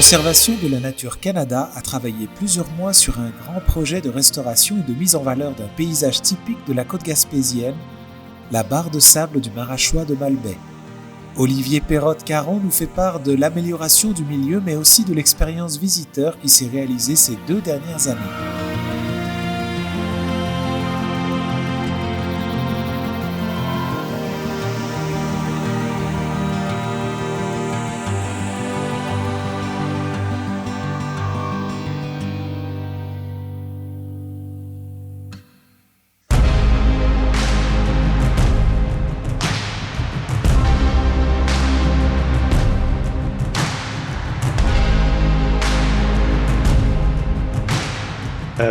Conservation de la Nature Canada a travaillé plusieurs mois sur un grand projet de restauration et de mise en valeur d'un paysage typique de la côte gaspésienne, la barre de sable du Marachois de Malbaie. Olivier Perrotte-Caron nous fait part de l'amélioration du milieu mais aussi de l'expérience visiteur qui s'est réalisée ces 2 dernières années.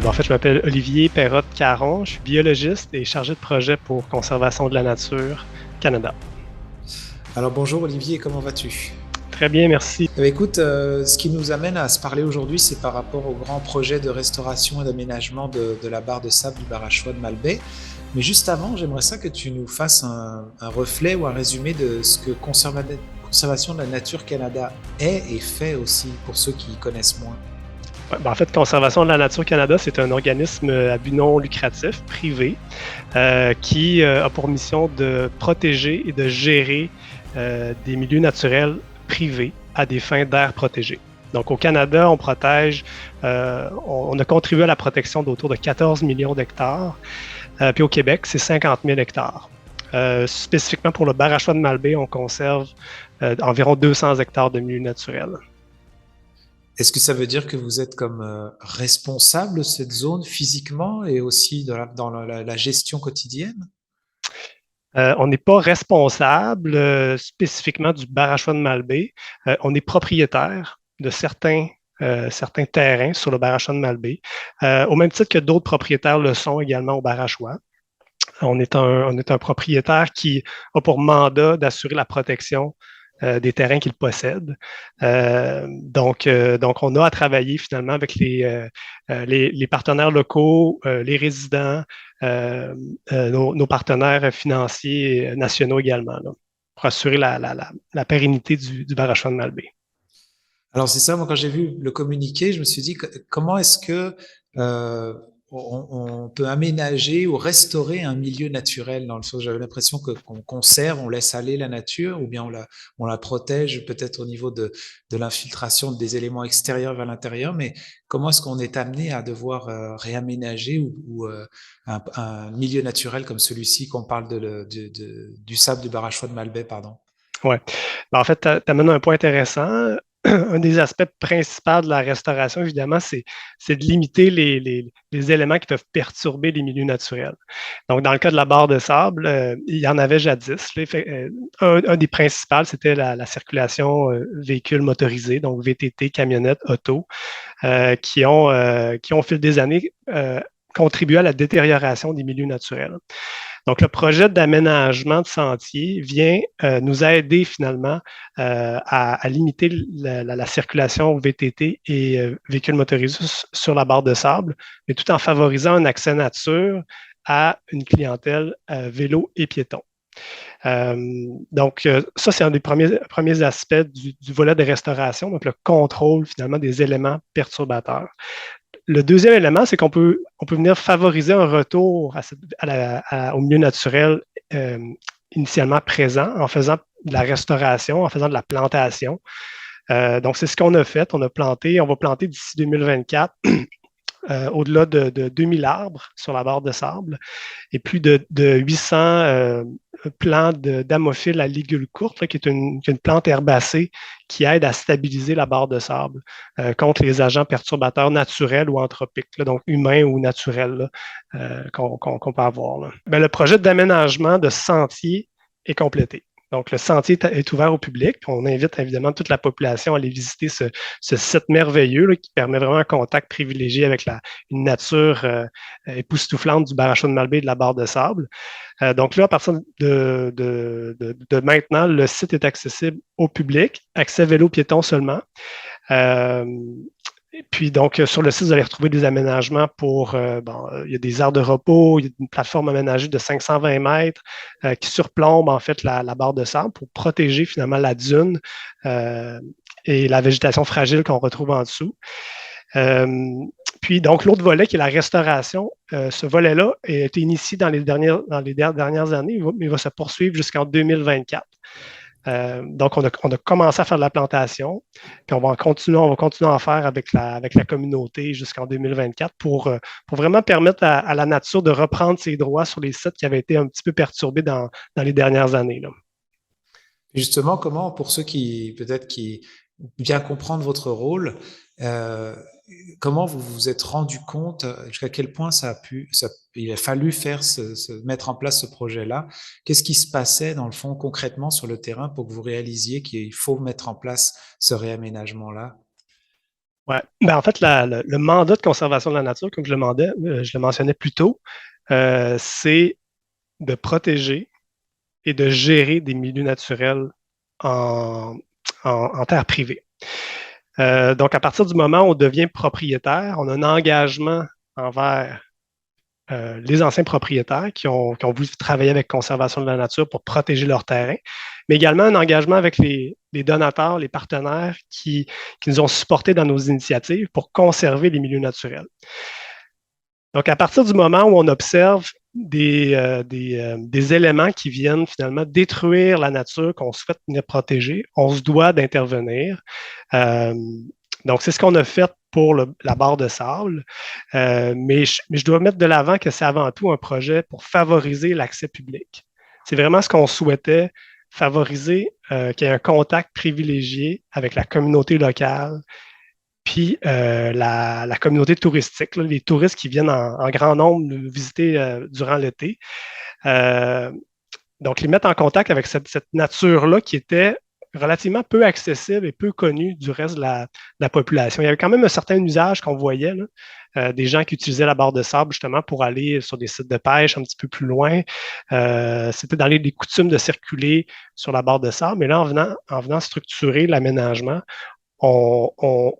En fait, je m'appelle Olivier Perrotte-Caron, je suis biologiste et chargé de projet pour Conservation de la Nature Canada. Alors bonjour Olivier, comment vas-tu ? Très bien, merci. Écoute, ce qui nous amène à se parler aujourd'hui, c'est par rapport au grand projet de restauration et d'aménagement de la barre de sable du Marachois de Malbaie. Mais juste avant, j'aimerais ça que tu nous fasses un reflet ou un résumé de ce que Conservation de la Nature Canada est et fait aussi pour ceux qui connaissent moins. En fait, Conservation de la Nature Canada, c'est un organisme à but non lucratif, privé, qui a pour mission de protéger et de gérer des milieux naturels privés à des fins d'aires protégées. Donc, au Canada, on protège, on a contribué à la protection d'autour de 14 millions d'hectares. Puis au Québec, c'est 50 000 hectares. Spécifiquement pour le Marachois de Malbaie, on conserve environ 200 hectares de milieux naturels. Est-ce que ça veut dire que vous êtes comme responsable de cette zone physiquement et aussi dans la gestion quotidienne? On n'est pas responsable spécifiquement du Marachois de Malbaie. On est propriétaire de certains terrains sur le Marachois de Malbaie, au même titre que d'autres propriétaires le sont également au Marachois. On est un propriétaire qui a pour mandat d'assurer la protection des terrains qu'il possède. Donc, on a à travailler finalement avec les partenaires locaux, les résidents, nos partenaires financiers nationaux également, là, pour assurer la pérennité du Marachois de Malbaie. Alors c'est ça, moi quand j'ai vu le communiqué, je me suis dit comment est-ce que on peut aménager ou restaurer un milieu naturel dans le sens, j'avais l'impression qu'on conserve, on laisse aller la nature ou bien on la protège peut-être au niveau de l'infiltration des éléments extérieurs vers l'intérieur, mais comment est-ce qu'on est amené à devoir réaménager ou un milieu naturel comme celui-ci qu'on parle du sable du Marachois de Malbaie, pardon. Ouais. En fait, tu amènes un point intéressant. Un des aspects principaux de la restauration, évidemment, c'est de limiter les éléments qui peuvent perturber les milieux naturels. Donc, dans le cas de la barre de sable, il y en avait jadis. Un des principaux, c'était la circulation véhicules motorisés, donc VTT, camionnettes, autos, qui ont, au fil des années, contribué à la détérioration des milieux naturels. Donc, le projet d'aménagement de sentiers vient nous aider finalement à limiter la circulation VTT et véhicules motorisés sur la barre de sable, mais tout en favorisant un accès nature à une clientèle vélo et piéton. Donc, ça, c'est un des premiers aspects du volet de restauration, donc le contrôle finalement des éléments perturbateurs. Le deuxième élément, c'est qu'on peut venir favoriser un retour au milieu naturel initialement présent en faisant de la restauration, en faisant de la plantation. Donc, c'est ce qu'on a fait. On va planter d'ici 2024 au-delà de 2000 arbres sur la barre de sable et plus de 800 plants d'amophiles à ligules courtes, là, qui est une plante herbacée qui aide à stabiliser la barre de sable contre les agents perturbateurs naturels ou anthropiques, là, donc humains ou naturels qu'on peut avoir. Là. Ben, le projet d'aménagement de sentier est complété. Donc, le sentier est ouvert au public. On invite évidemment toute la population à aller visiter ce site merveilleux là, qui permet vraiment un contact privilégié avec une nature époustouflante du Marachois de Malbaie et de la barre de sable. Donc là, à partir de maintenant, le site est accessible au public, accès vélo-piéton seulement. Et puis, donc, sur le site, vous allez retrouver des aménagements il y a des aires de repos, il y a une plateforme aménagée de 520 mètres qui surplombe, en fait, la barre de sable pour protéger, finalement, la dune et la végétation fragile qu'on retrouve en dessous. Puis, donc, l'autre volet qui est la restauration, ce volet-là a été initié dans les dernières années, mais il va se poursuivre jusqu'en 2024. Donc, on a commencé à faire de la plantation, puis on va continuer à en faire avec la communauté jusqu'en 2024 pour vraiment permettre à la nature de reprendre ses droits sur les sites qui avaient été un petit peu perturbés dans les dernières années, là. Justement, comment, pour ceux qui peut-être qui bien comprendre votre rôle, euh, comment vous vous êtes rendu compte jusqu'à quel point il a fallu mettre en place ce projet-là? Qu'est-ce qui se passait dans le fond concrètement sur le terrain pour que vous réalisiez qu'il faut mettre en place ce réaménagement-là? Ouais. Ben, en fait, le mandat de conservation de la nature, comme je le mentionnais plus tôt, c'est de protéger et de gérer des milieux naturels en, en terre privée. Donc, à partir du moment où on devient propriétaire, on a un engagement envers les anciens propriétaires qui ont voulu travailler avec Conservation de la nature pour protéger leur terrain, mais également un engagement avec les donateurs, les partenaires qui nous ont supportés dans nos initiatives pour conserver les milieux naturels. Donc, à partir du moment où on observe des éléments qui viennent finalement détruire la nature qu'on souhaite venir protéger, on se doit d'intervenir. Donc, c'est ce qu'on a fait pour la barre de sable. Mais je dois mettre de l'avant que c'est avant tout un projet pour favoriser l'accès public. C'est vraiment ce qu'on souhaitait, favoriser qu'il y ait un contact privilégié avec la communauté locale, puis la communauté touristique, là, les touristes qui viennent en grand nombre nous visiter durant l'été. Euh, donc, les mettre en contact avec cette nature-là qui était relativement peu accessible et peu connue du reste de la population. Il y avait quand même un certain usage qu'on voyait, là, des gens qui utilisaient la barre de sable justement pour aller sur des sites de pêche un petit peu plus loin. C'était dans les coutumes de circuler sur la barre de sable, mais là, en venant structurer l'aménagement, on, on,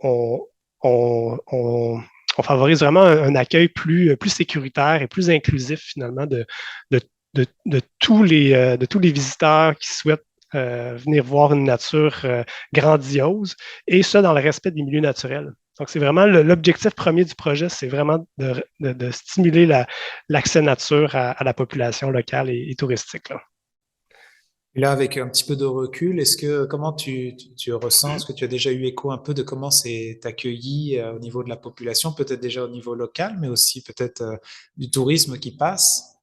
on, on favorise vraiment un accueil plus sécuritaire et plus inclusif finalement de, de tous les visiteurs qui souhaitent venir voir une nature grandiose, et ça dans le respect des milieux naturels. Donc, c'est vraiment l'objectif premier du projet, c'est vraiment de stimuler l'accès nature à la population locale et touristique, là. Et là, avec un petit peu de recul, comment tu ressens, est-ce que tu as déjà eu écho un peu de comment c'est accueilli au niveau de la population, peut-être déjà au niveau local, mais aussi peut-être du tourisme qui passe?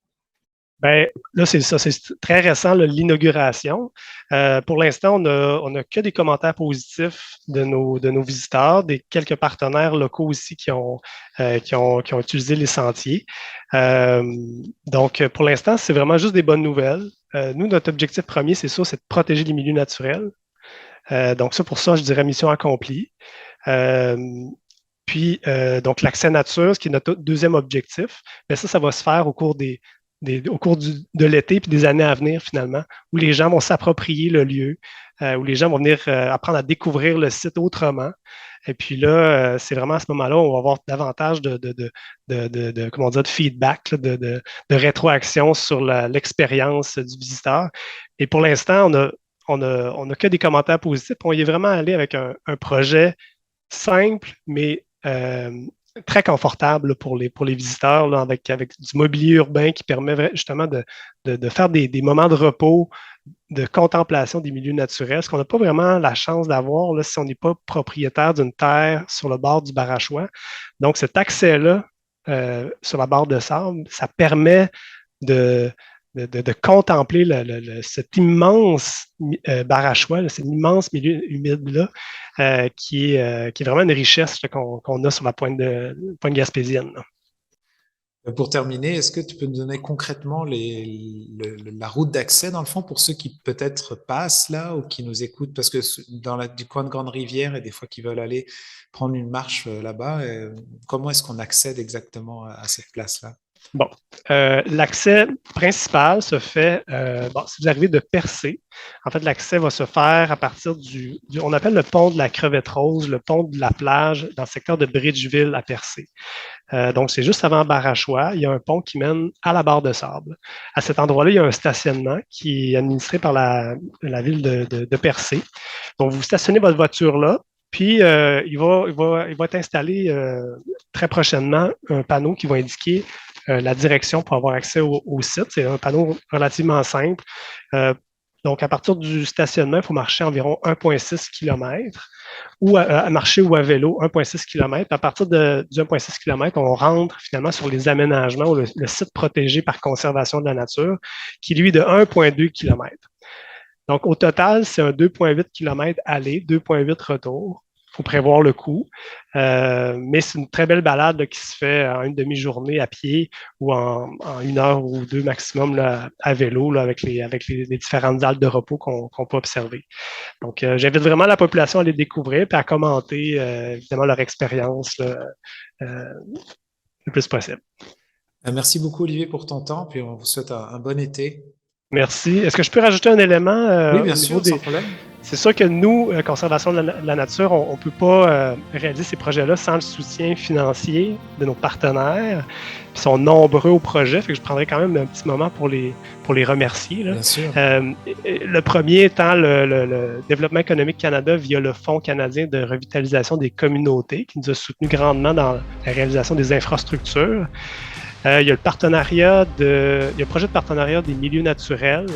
Ben, là, c'est ça, c'est très récent, l'inauguration. Pour l'instant, on a que des commentaires positifs de nos visiteurs, des quelques partenaires locaux aussi qui ont utilisé les sentiers. Euh, donc, pour l'instant, c'est vraiment juste des bonnes nouvelles. Nous, notre objectif premier, c'est ça, c'est de protéger les milieux naturels. Donc, ça, pour ça, je dirais mission accomplie. Euh, donc, l'accès nature, ce qui est notre deuxième objectif, mais ça va se faire au cours de l'été puis des années à venir, finalement, où les gens vont s'approprier le lieu, où les gens vont venir apprendre à découvrir le site autrement. Et puis là, c'est vraiment à ce moment-là où on va avoir davantage comment dire, de feedback, là, de rétroaction sur l'expérience du visiteur. Et pour l'instant, on a que des commentaires positifs. On y est vraiment allé avec un projet simple, mais très confortable là, pour les visiteurs, là, avec du mobilier urbain qui permet justement de faire des moments de repos, de contemplation des milieux naturels, ce qu'on n'a pas vraiment la chance d'avoir là, si on n'est pas propriétaire d'une terre sur le bord du Barachois. Donc, cet accès-là sur la barre de sable, ça permet de, de contempler cet immense Barachois, cet immense milieu humide-là, qui est vraiment une richesse qu'on a sur la pointe gaspésienne, là. Pour terminer, est-ce que tu peux nous donner concrètement la route d'accès, dans le fond, pour ceux qui peut-être passent là ou qui nous écoutent, parce que du coin de Grande Rivière et des fois qui veulent aller prendre une marche là-bas, comment est-ce qu'on accède exactement à cette place-là? Bon, l'accès principal se fait, si vous arrivez de Percé, en fait, l'accès va se faire à partir on appelle le pont de la Crevette Rose, le pont de la plage dans le secteur de Bridgeville à Percé. Donc, c'est juste avant Barachois. Il y a un pont qui mène à la barre de sable. À cet endroit-là, il y a un stationnement qui est administré par la ville de Percé. Donc, vous stationnez votre voiture là, puis il va être installé très prochainement un panneau qui va indiquer la direction pour avoir accès au site. C'est un panneau relativement simple. Donc, à partir du stationnement, il faut marcher environ 1,6 km ou à marcher ou à vélo 1,6 km. À partir du 1,6 km, on rentre finalement sur les aménagements ou le site protégé par conservation de la nature, qui lui est de 1,2 km. Donc, au total, c'est un 2,8 km aller, 2,8 retour. Il faut prévoir le coût. Mais c'est une très belle balade là, qui se fait en une demi-journée à pied ou en 1 heure ou 2 maximum là, à vélo là, avec les différentes haltes de repos qu'on peut observer. Donc, j'invite vraiment la population à les découvrir et à commenter évidemment leur expérience là, le plus possible. Merci beaucoup, Olivier, pour ton temps. Puis on vous souhaite un bon été. Merci. Est-ce que je peux rajouter un élément? Oui, bien sûr, sans problème. C'est sûr que nous, Conservation de la nature, on ne peut pas réaliser ces projets-là sans le soutien financier de nos partenaires. Ils sont nombreux au projet, fait que je prendrai quand même un petit moment pour les remercier. Là. Bien sûr. Le premier étant le Développement économique Canada via le Fonds canadien de revitalisation des communautés qui nous a soutenus grandement dans la réalisation des infrastructures. Il y a le projet de partenariat des milieux naturels.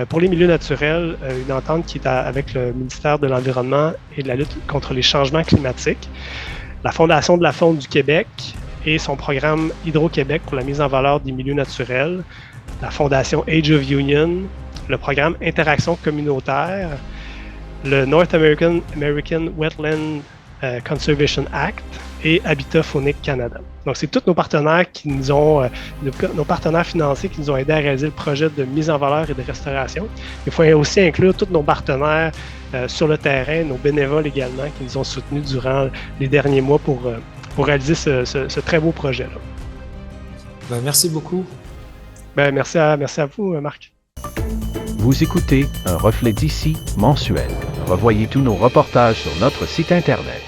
Pour les milieux naturels, une entente qui est avec le ministère de l'Environnement et de la lutte contre les changements climatiques, la Fondation de la faune du Québec et son programme Hydro-Québec pour la mise en valeur des milieux naturels, la Fondation Age of Union, le programme Interaction communautaire, le North American Wetland Conservation Act et Habitat Faunique Canada. Donc, c'est tous nos partenaires qui nous ont, nos partenaires financiers qui nous ont aidés à réaliser le projet de mise en valeur et de restauration. Il faut aussi inclure tous nos partenaires sur le terrain, nos bénévoles également, qui nous ont soutenus durant les derniers mois pour réaliser ce très beau projet-là. Ben, merci beaucoup. Ben, merci à vous, Marc. Vous écoutez Un reflet d'ici mensuel. Revoyez tous nos reportages sur notre site Internet.